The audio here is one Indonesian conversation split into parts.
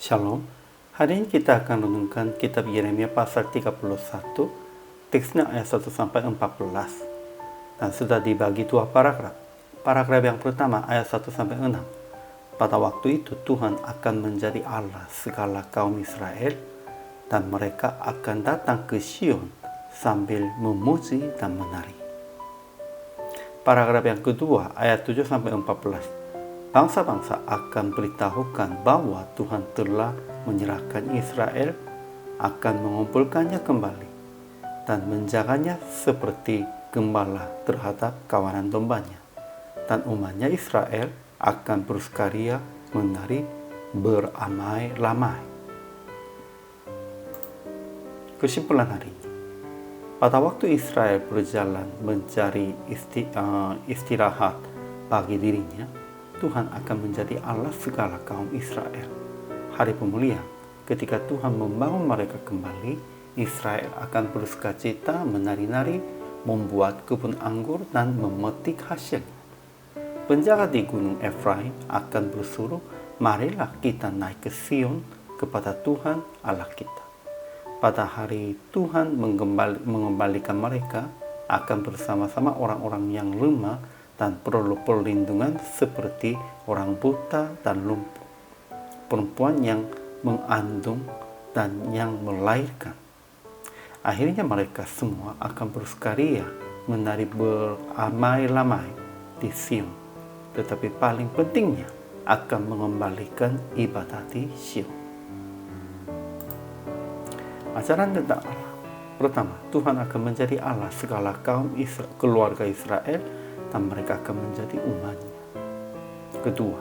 Shalom, hari ini kita akan renungkan kitab Yeremia pasal 31, teksnya ayat 1-14, dan sudah dibagi dua paragraf. Paragraf yang pertama ayat 1-6. Pada waktu itu Tuhan akan menjadi Allah segala kaum Israel, dan mereka akan datang ke Sion sambil memuji dan menari. Paragraf yang kedua ayat 7-14. Bangsa-bangsa akan beritahukan bahwa Tuhan telah menyerahkan Israel, akan mengumpulkannya kembali dan menjaganya seperti gembala terhadap kawanan dombanya. Dan umatnya Israel akan bersukaria menari beramai-ramai. Kesimpulan hari ini, pada waktu Israel berjalan mencari istirahat bagi dirinya, Tuhan akan menjadi Allah segala kaum Israel. Hari pemulihan, ketika Tuhan membangun mereka kembali, Israel akan bersukacita, menari-nari, membuat kebun anggur dan memetik hasilnya. Penjaga di gunung Efraim akan bersuruh, marilah kita naik ke Sion kepada Tuhan Allah kita. Pada hari Tuhan mengembalikan mereka, akan bersama-sama orang-orang yang lemah dan perlu perlindungan seperti orang buta dan lumpuh, perempuan yang mengandung dan yang melahirkan. Akhirnya mereka semua akan bersukaria menari beramai-ramai di Sion, tetapi paling pentingnya akan mengembalikan ibadah di Sion. Ajaran tentang Allah. Pertama, Tuhan akan menjadi Allah segala kaum keluarga Israel, dan mereka akan menjadi umatnya. Kedua,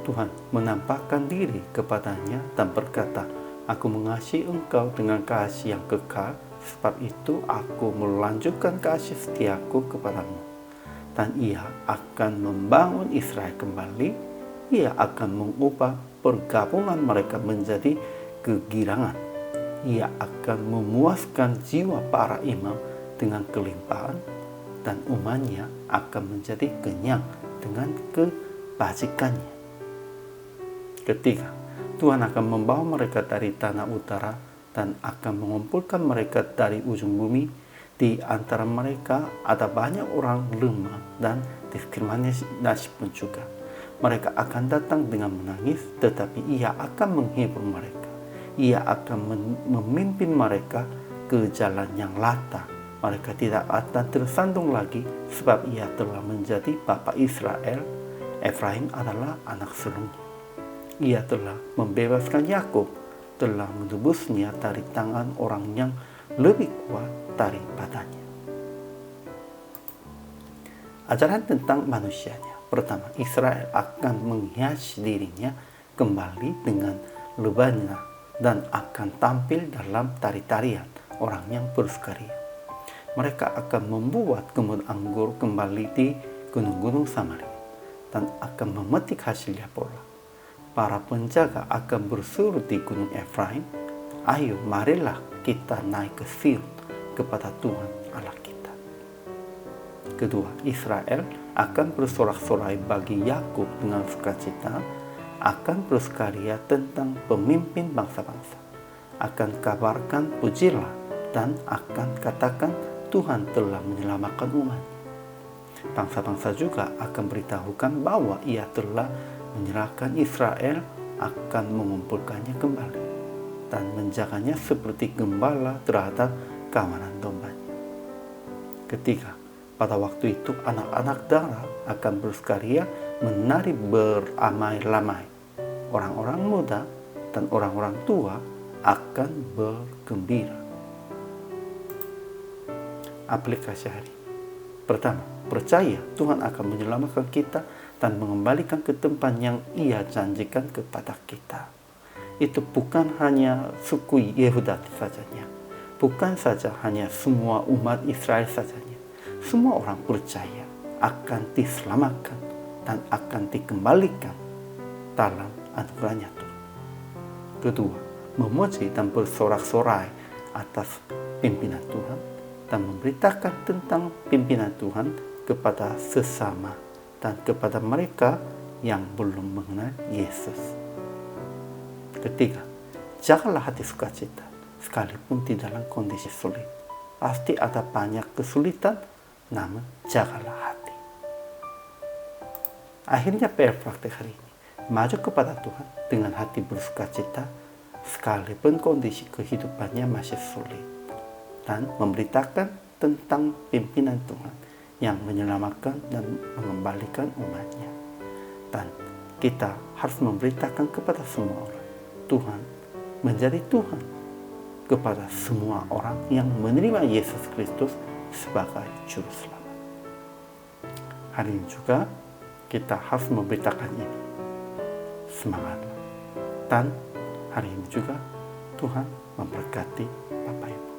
Tuhan menampakkan diri kepadanya dan berkata, aku mengasihi engkau dengan kasih yang kekal, sebab itu aku melanjutkan kasih setiaku kepadamu. Dan ia akan membangun Israel kembali, ia akan mengubah pergabungan mereka menjadi kegirangan, ia akan memuaskan jiwa para imam dengan kelimpahan, dan umatnya akan menjadi kenyang dengan kebajikannya. Ketiga, Tuhan akan membawa mereka dari tanah utara dan akan mengumpulkan mereka dari ujung bumi. Di antara mereka ada banyak orang lemah dan diskriminasi pun juga. Mereka akan datang dengan menangis, tetapi ia akan menghibur mereka. Ia akan memimpin mereka ke jalan yang lata. Mereka tidak akan tersandung lagi, sebab ia telah menjadi bapa Israel. Efraim adalah anak sulungnya. Ia telah membebaskan Yakub, telah menebusnya dari tangan orang yang lebih kuat daripadanya. Ajaran tentang manusianya. Pertama, Israel akan menghias dirinya kembali dengan lebahnya dan akan tampil dalam tari-tarian orang yang bersukaria. Mereka akan membuat kebun anggur kembali di gunung-gunung Samaria dan akan memetik hasilnya pula. Para penjaga akan bersuruh di gunung Efraim, ayo marilah kita naik ke Sion kepada Tuhan Allah kita. Kedua, Israel akan bersorak-sorai bagi Yakub dengan sukacita, akan bersukaria tentang pemimpin bangsa-bangsa, akan kabarkan pujilah dan akan katakan Tuhan telah menyelamatkan umat. Bangsa-bangsa juga akan beritahukan bahwa ia telah menyerahkan Israel, akan mengumpulkannya kembali dan menjaganya seperti gembala terhadap kawanan dombanya. Ketiga, pada waktu itu anak-anak darah akan bersukaria menari beramai-ramai. Orang-orang muda dan orang-orang tua akan bergembira. Aplikasi hari. Pertama, percaya Tuhan akan menyelamatkan kita dan mengembalikan ke tempat yang ia janjikan kepada kita. Itu bukan hanya suku Yehuda sajanya, bukan saja hanya semua umat Israel sajanya. Semua orang percaya akan diselamatkan dan akan dikembalikan dalam anugerahnya Tuhan. Kedua, memuji dan bersorak-sorai atas pimpinan Tuhan dan memberitakan tentang pimpinan Tuhan kepada sesama dan kepada mereka yang belum mengenal Yesus. Ketiga, jagalah hati sukacita sekalipun di dalam kondisi sulit. Pasti ada banyak kesulitan, namun jagalah hati. Akhirnya PR praktek hari ini, maju kepada Tuhan dengan hati bersukacita sekalipun kondisi kehidupannya masih sulit, dan memberitakan tentang pimpinan Tuhan yang menyelamatkan dan mengembalikan umatnya. Dan kita harus memberitakan kepada semua orang, Tuhan menjadi Tuhan kepada semua orang yang menerima Yesus Kristus sebagai Juru Selamat. Hari ini juga kita harus memberitakan ini. Semangatlah. Dan hari ini juga Tuhan memberkati Bapak Ibu.